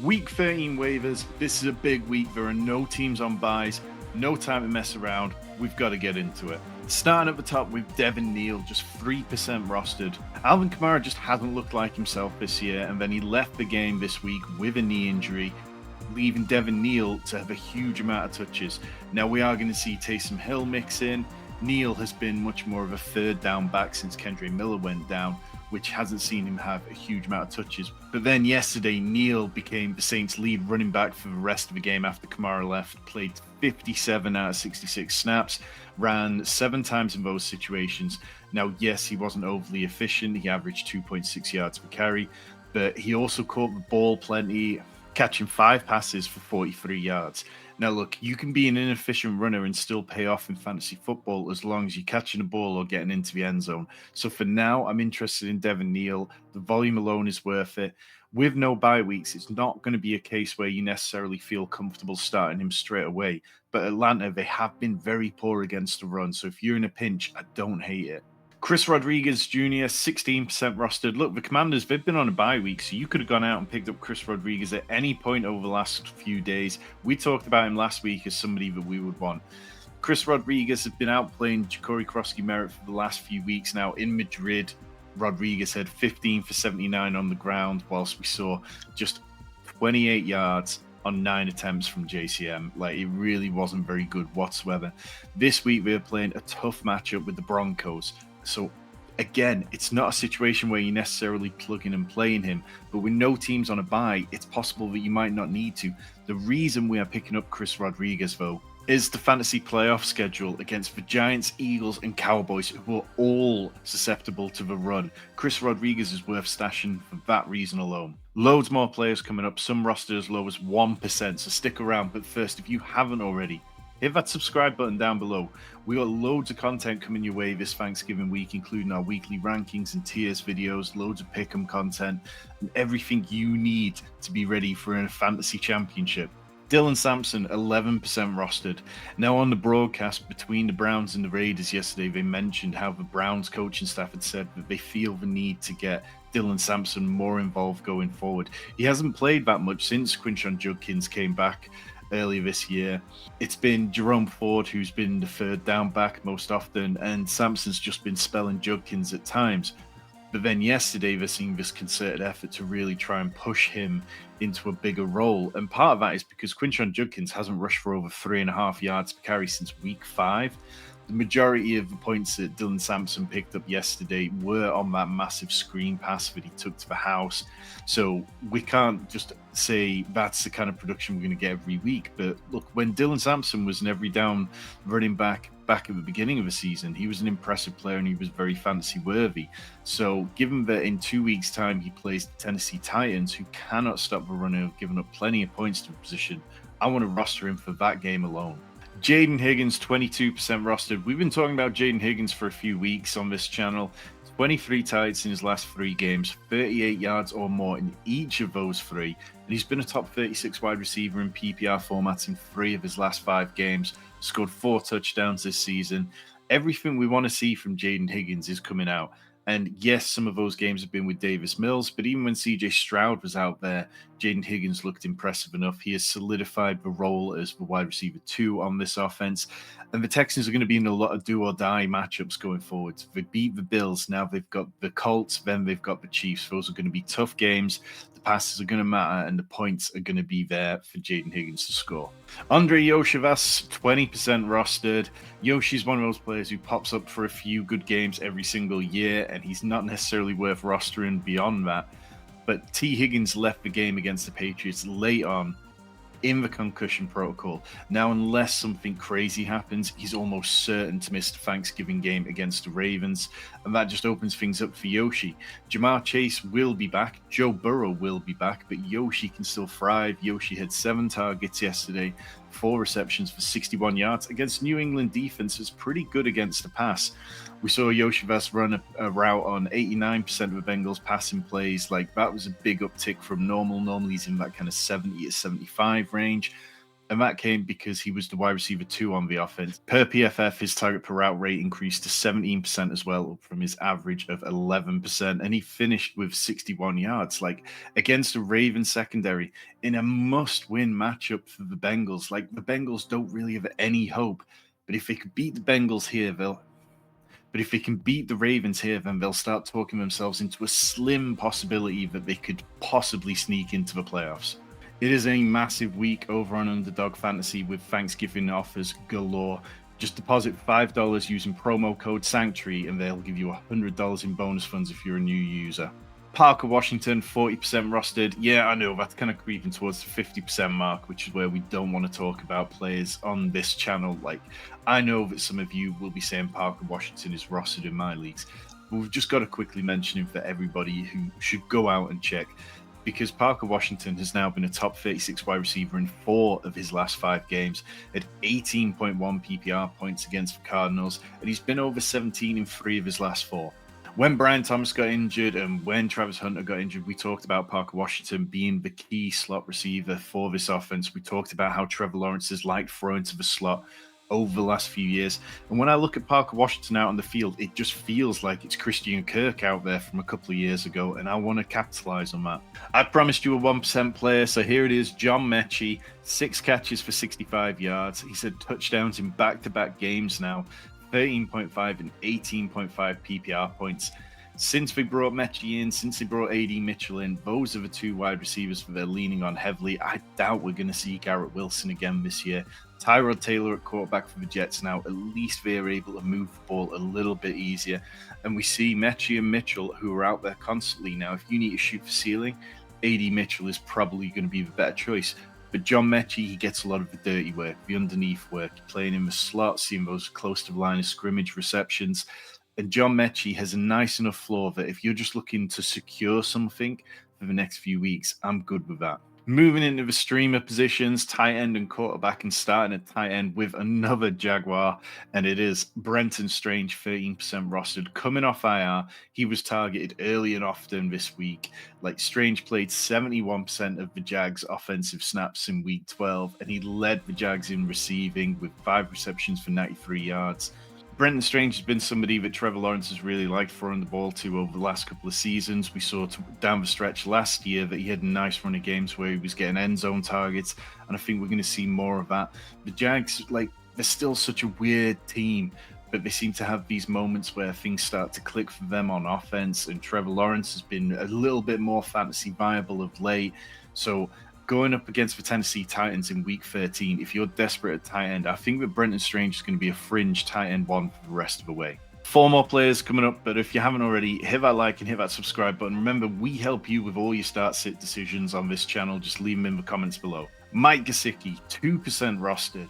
Week 13 waivers. This is a big week. There are no teams on buys, no time to mess around. We've got to get into it. Starting at the top with Devin Neal, just 3% rostered. Alvin Kamara just hasn't looked like himself this year, and then he left the game this week with a knee injury, leaving Devin Neal to have a huge amount of touches. Now we are going to see Taysom Hill mix in. Neal has been much more of a third down back since Kendre Miller went down, which hasn't seen him have a huge amount of touches. But then yesterday, Neal became the Saints' lead running back for the rest of the game after Kamara left, played 57 out of 66 snaps, ran 7 times in those situations. Now, yes, he wasn't overly efficient. He averaged 2.6 yards per carry, but he also caught the ball plenty, catching 5 passes for 43 yards. Now, look, you can be an inefficient runner and still pay off in fantasy football as long as you're catching a ball or getting into the end zone. So for now, I'm interested in Devin Neal. The volume alone is worth it. With no bye weeks, it's not going to be a case where you necessarily feel comfortable starting him straight away. But Atlanta, they have been very poor against the run. So if you're in a pinch, I don't hate it. Chris Rodriguez Jr., 16% rostered. Look, the Commanders, they've been on a bye week, so you could have gone out and picked up Chris Rodriguez at any point over the last few days. We talked about him last week as somebody that we would want. Chris Rodriguez has been out playing Ja'Cory Krosky-Merritt for the last few weeks now in Madrid. Rodriguez had 15 for 79 on the ground, whilst we saw just 28 yards on 9 attempts from JCM. Like, it really wasn't very good whatsoever. This week, we're playing a tough matchup with the Broncos. So, again, it's not a situation where you're necessarily plugging and playing him, but with no teams on a bye, it's possible that you might not need to. The reason we are picking up Chris Rodriguez, though, is the fantasy playoff schedule against the Giants, Eagles, and Cowboys, who are all susceptible to the run. Chris Rodriguez is worth stashing for that reason alone. Loads more players coming up, some rostered as low as 1%, so stick around. But first, if you haven't already, hit that subscribe button down below. We got loads of content coming your way this Thanksgiving week, including our weekly rankings and tiers videos, loads of pick'em content, and everything you need to be ready for a fantasy championship. Dylan Sampson, 11% rostered. Now, on the broadcast between the Browns and the Raiders yesterday, they mentioned how the Browns coaching staff had said that they feel the need to get Dylan Sampson more involved going forward. He hasn't played that much since Quinshon Judkins came back earlier this year. It's been Jerome Ford who's been the third down back most often, and Sampson's just been spelling Judkins at times. But then yesterday, they're seeing this concerted effort to really try and push him into a bigger role. And part of that is because Quinshon Judkins hasn't rushed for over 3.5 yards per carry since week 5. The majority of the points that Dylan Sampson picked up yesterday were on that massive screen pass that he took to the house. So we can't just say that's the kind of production we're going to get every week. But look, when Dylan Sampson was an every down running back at the beginning of the season, he was an impressive player and he was very fantasy worthy. So given that in 2 weeks' time he plays the Tennessee Titans, who cannot stop the run and have given up plenty of points to the position, I want to roster him for that game alone. Jayden Higgins, 22% rostered. We've been talking about Jayden Higgins for a few weeks on this channel. 23 targets in his last 3 games, 38 yards or more in each of those 3. And he's been a top 36 wide receiver in PPR formats in 3 of his last 5 games, scored 4 touchdowns this season. Everything we want to see from Jayden Higgins is coming out. And yes, some of those games have been with Davis Mills, but even when CJ Stroud was out there, Jayden Higgins looked impressive enough. He has solidified the role as the wide receiver 2 on this offense. And the Texans are going to be in a lot of do-or-die matchups going forward. They beat the Bills, now they've got the Colts, then they've got the Chiefs. Those are going to be tough games. The passes are going to matter, and the points are going to be there for Jayden Higgins to score. Andrei Iosivas, 20% rostered. Yoshi's one of those players who pops up for a few good games every single year, and he's not necessarily worth rostering beyond that. But T. Higgins left the game against the Patriots late on in the concussion protocol. Now, unless something crazy happens, he's almost certain to miss the Thanksgiving game against the Ravens, and that just opens things up for Yoshi. Jamar Chase will be back, Joe Burrow will be back, but Yoshi can still thrive. Yoshi had 7 targets yesterday, 4 receptions for 61 yards against New England defense. Is pretty good against the pass. We saw Iosivas run a route on 89% of the Bengals passing plays. Like, that was a big uptick from normal. Normally he's in that kind of 70 to 75 range. And that came because he was the wide receiver 2 on the offense. Per PFF, his target per route rate increased to 17% as well, up from his average of 11%. And he finished with 61 yards, like against a Ravens secondary in a must-win matchup for the Bengals. Like, the Bengals don't really have any hope. But if they could beat the Bengals here, but if they can beat the Ravens here, then they'll start talking themselves into a slim possibility that they could possibly sneak into the playoffs. It is a massive week over on Underdog Fantasy with Thanksgiving offers galore. Just deposit $5 using promo code Sanctuary and they'll give you $100 in bonus funds if you're a new user. Parker Washington, 40% rostered. Yeah, I know, that's kind of creeping towards the 50% mark, which is where we don't want to talk about players on this channel. Like, I know that some of you will be saying Parker Washington is rostered in my leagues, but we've just got to quickly mention him for everybody who should go out and check, because Parker Washington has now been a top 36 wide receiver in 4 of his last 5 games, at 18.1 PPR points against the Cardinals, and he's been over 17 in 3 of his last 4. When Brian Thomas got injured and when Travis Hunter got injured, we talked about Parker Washington being the key slot receiver for this offense. We talked about how Trevor Lawrence has liked throwing to the slot over the last few years. And when I look at Parker Washington out on the field, it just feels like it's Christian Kirk out there from a couple of years ago, and I want to capitalize on that. I promised you a 1% player, so here it is. John Metchie, 6 catches for 65 yards. He's had touchdowns in back-to-back games now, 13.5 and 18.5 PPR points. Since we brought Metchie in, since they brought AD Mitchell in, those are the 2 wide receivers that they're leaning on heavily. I doubt we're going to see Garrett Wilson again this year. Tyrod Taylor at quarterback for the Jets now. At least they're able to move the ball a little bit easier. And we see Metchie and Mitchell, who are out there constantly now. If you need to shoot for ceiling, AD Mitchell is probably going to be the better choice. But John Metchie, he gets a lot of the dirty work, the underneath work, playing in the slot, seeing those close to the line of scrimmage receptions. And John Metchie has a nice enough floor that if you're just looking to secure something for the next few weeks, I'm good with that. Moving into the streamer positions, tight end and quarterback, and starting at tight end with another Jaguar, and it is Brenton Strange, 13% rostered, coming off IR. He was targeted early and often this week. Like, Strange played 71% of the Jags' offensive snaps in week 12, and he led the Jags in receiving with 5 receptions for 93 yards. Brenton Strange has been somebody that Trevor Lawrence has really liked throwing the ball to over the last couple of seasons. We saw down the stretch last year that he had a nice run of games where he was getting end zone targets, and I think we're going to see more of that. The Jags, like, they're still such a weird team, but they seem to have these moments where things start to click for them on offense, and Trevor Lawrence has been a little bit more fantasy viable of late. So going up against the Tennessee Titans in week 13, if you're desperate at tight end, I think that Brenton Strange is going to be a fringe tight end 1 for the rest of the way. 4 more players coming up, but if you haven't already, hit that like and hit that subscribe button. Remember, we help you with all your start-sit decisions on this channel. Just leave them in the comments below. Mike Gesicki, 2% rostered.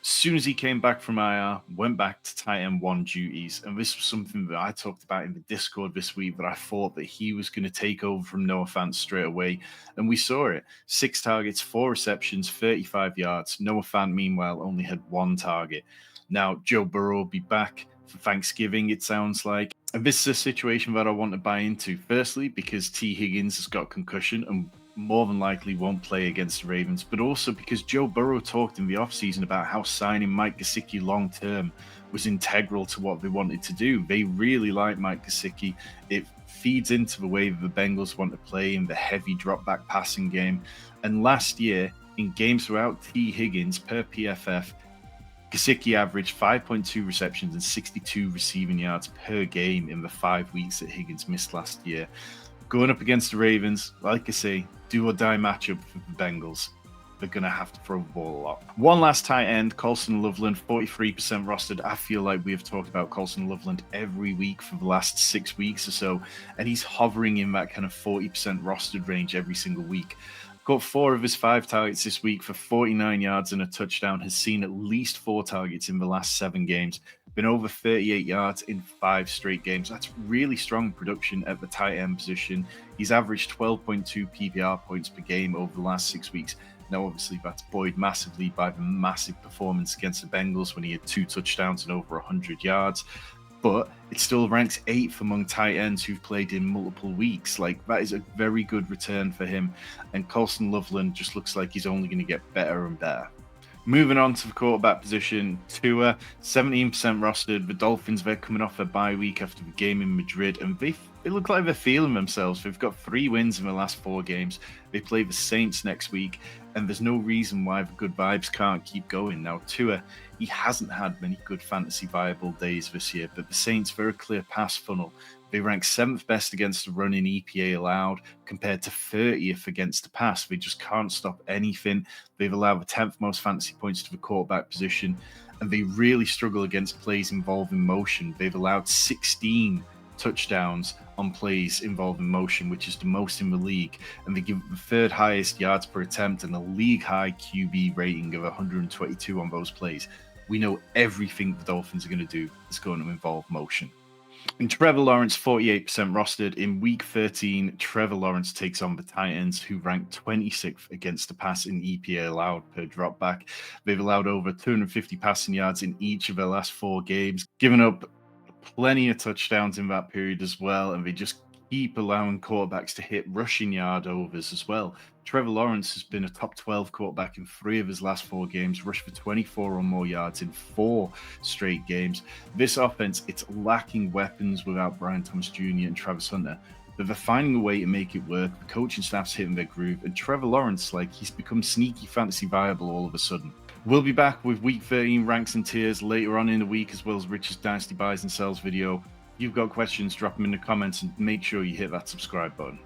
As soon as he came back from IR, went back to tight end 1 duties. And this was something that I talked about in the Discord this week, that I thought that he was going to take over from Noah Fant straight away. And we saw it. 6 targets, 4 receptions, 35 yards. Noah Fant, meanwhile, only had 1 target. Now, Joe Burrow will be back for Thanksgiving, it sounds like. And this is a situation that I want to buy into. Firstly, because T. Higgins has got concussion and more than likely won't play against the Ravens, but also because Joe Burrow talked in the offseason about how signing Mike Gesicki long-term was integral to what they wanted to do. They really like Mike Gesicki. It feeds into the way that the Bengals want to play in the heavy drop-back passing game. And last year, in games without T. Higgins, per PFF, Gesicki averaged 5.2 receptions and 62 receiving yards per game in the 5 weeks that Higgins missed last year. Going up against the Ravens, like I say, do or die matchup for the Bengals. They're going to have to throw the ball a lot. One last tight end, Colston Loveland, 43% rostered. I feel like we have talked about Colston Loveland every week for the last 6 weeks or so, and he's hovering in that kind of 40% rostered range every single week. Got 4 of his 5 targets this week for 49 yards and a touchdown, has seen at least 4 targets in the last 7 games, been over 38 yards in 5 straight games. That's really strong production at the tight end position. He's averaged 12.2 PPR points per game over the last 6 weeks. Now, obviously, that's buoyed massively by the massive performance against the Bengals when he had 2 touchdowns and over 100 yards. But it still ranks 8th among tight ends who've played in multiple weeks. Like, that is a very good return for him. And Colston Loveland just looks like he's only going to get better and better. Moving on to the quarterback position, Tua, 17% rostered. The Dolphins, they're coming off a bye week after the game in Madrid, and they look like they're feeling themselves. They've got 3 wins in the last 4 games. They play the Saints next week, and there's no reason why the good vibes can't keep going. Now, Tua, he hasn't had many good fantasy viable days this year, but the Saints, they're a clear pass funnel. They rank 7th best against the run in EPA allowed, compared to 30th against the pass. They just can't stop anything. They've allowed the 10th most fantasy points to the quarterback position, and they really struggle against plays involving motion. They've allowed 16 touchdowns on plays involving motion, which is the most in the league, and they give the 3rd highest yards per attempt and a league high QB rating of 122 on those plays. We know everything the Dolphins are going to do is going to involve motion. And Trevor Lawrence, 48% rostered. In week 13, Trevor Lawrence takes on the Titans, who rank 26th against the pass in EPA allowed per dropback. They've allowed over 250 passing yards in each of their last 4 games, giving up plenty of touchdowns in that period as well, and they just keep allowing quarterbacks to hit rushing yard overs as well. Trevor Lawrence has been a top 12 quarterback in 3 of his last 4 games, rushed for 24 or more yards in 4 straight games. This offense, it's lacking weapons without Brian Thomas Jr. and Travis Hunter, but they're finding a way to make it work. The coaching staff's hitting their groove, and Trevor Lawrence, he's become sneaky fantasy viable all of a sudden. We'll be back with Week 13 ranks and tiers later on in the week, as well as Rich's Dynasty buys and sells video. If you've got questions, drop them in the comments and make sure you hit that subscribe button.